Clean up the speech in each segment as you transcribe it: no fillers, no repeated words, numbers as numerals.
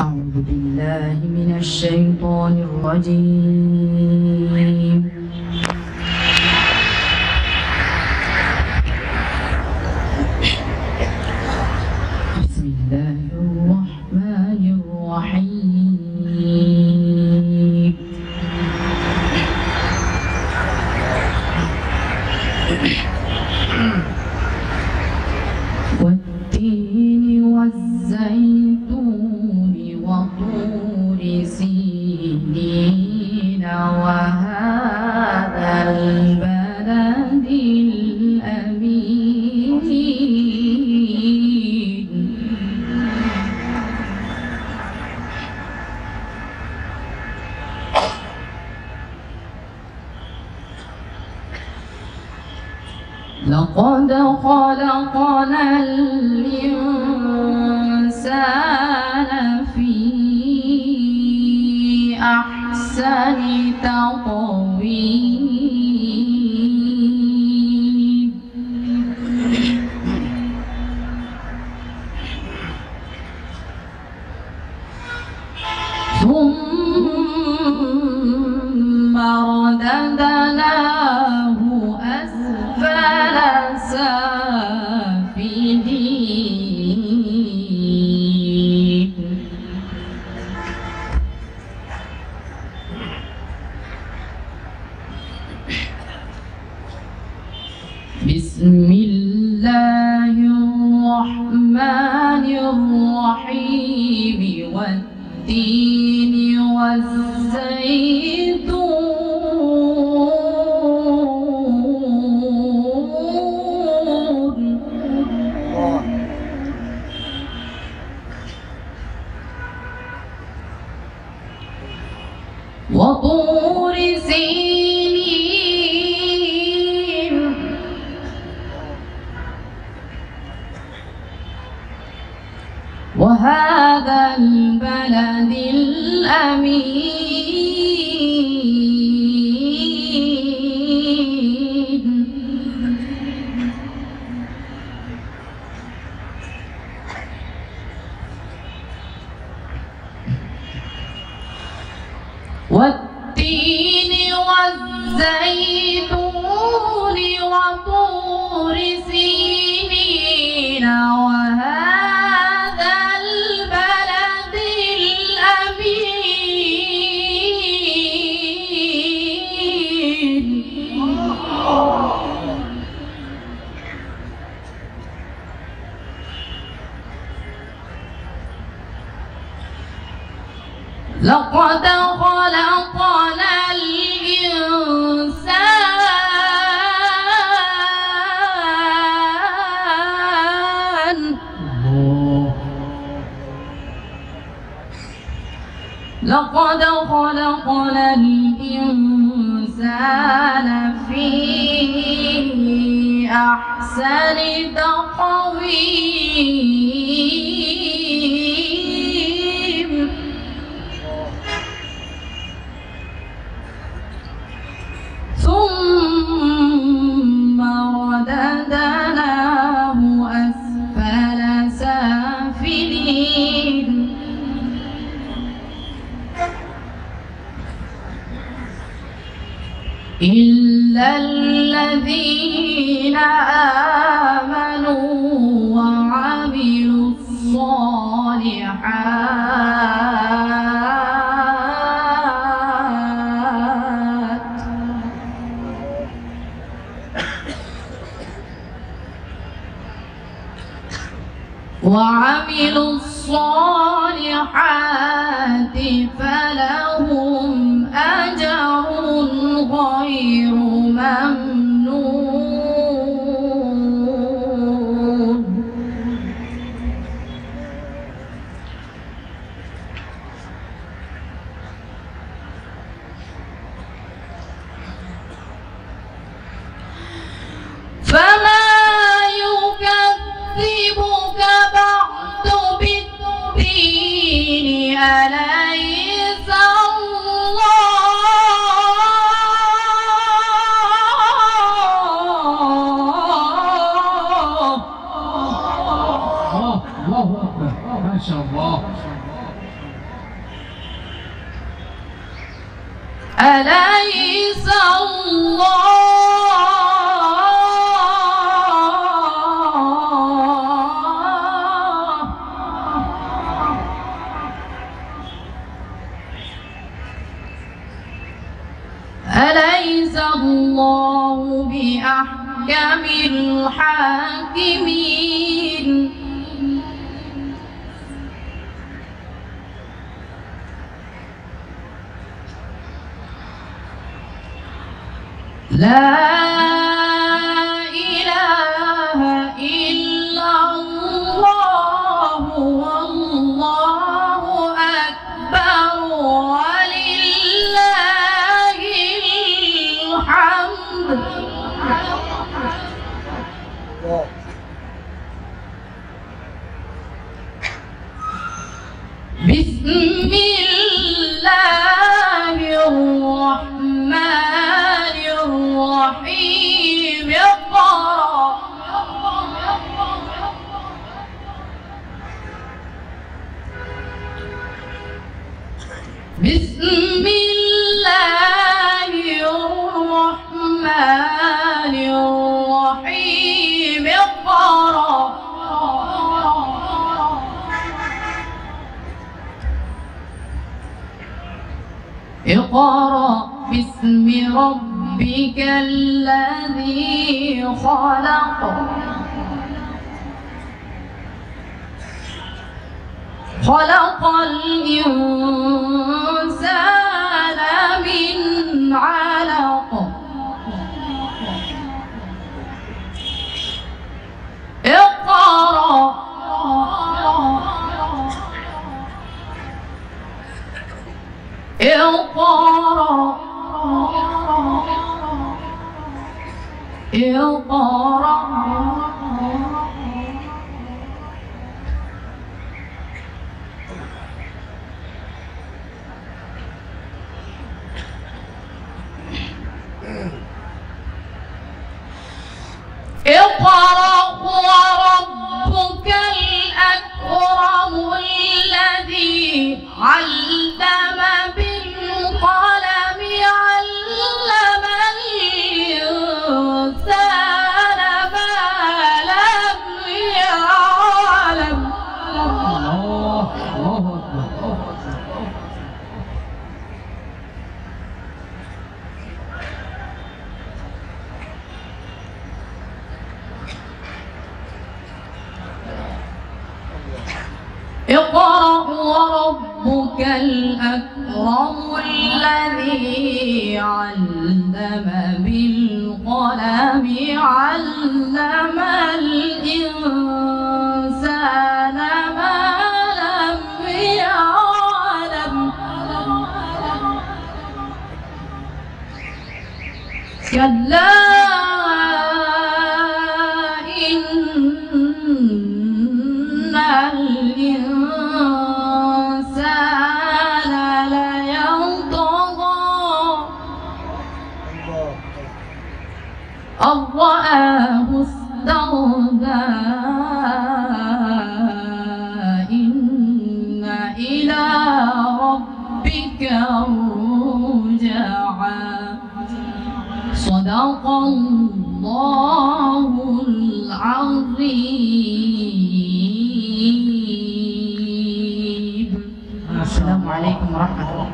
أعوذ بالله من الشيطان الرجيم. بسم الله الرحمن الرحيم. والتين والزيتون وطور سينين وهذا البلد الأمين. لقد خلقنا الإنسان في أحسن تقويم. ثم رددناه أسفل سافلين. بسم الله الرحمن الرحيم. والتين والزيتون وطور سينين وهذا البلد الأمين. والتين والزيتون وطور سينين وهذا البلد الأمين. لقد خلقنا الإنسان لقد خلقنا الإنسان في أحسن تقويم. ثم رددناه أسفل سافلين. إلا الذين آمنوا وعملوا الصالحات فلهم أجر غير ممنون. فما يكذبك بعد بالدين أليس الله. أليس الله بأحكم الحاكمين لا إله إلا الله والله أكبر ولله الحمد بسم الله الرحمن الرحيم اقرأ بسم الله الرحمن الرحيم اقرأ اقرأ باسم ربك الذي خلق خلق الإنسان من علق اقرأ اقرأ اقرأ اقرأ وربك الأكرم الذي علم بالقلم علم الإنسان ما لم يعلم اقرأ وربك الأكرم الذي علم بالقلم علم الإنسان ما لم يعلم كلا الإنسان ليطغى أن رآه استغنى إن إلى ربك الرجعى صدق الله العظيم. السلام عليكم ورحمة الله.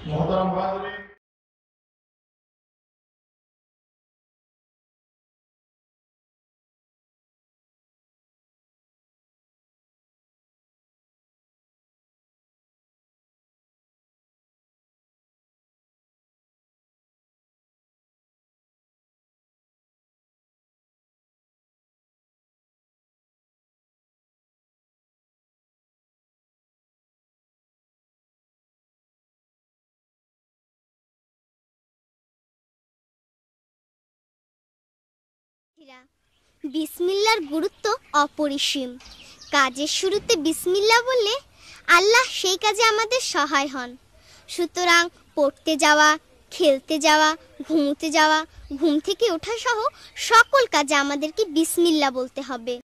मोहतरम हाज़रीन, বিসমিল্লাহর গুরুত্ব অপরিসীম। কাজের শুরুতে বিসমিল্লাহ বললে আল্লাহ সেই কাজে আমাদের সহায় হন। সুতরাং পড়তে যাওয়া, খেলতে যাওয়া, ঘুমোতে যাওয়া, ঘুম থেকে ওঠা সহ সকল কাজে আমাদেরকে বিসমিল্লাহ বলতে হবে।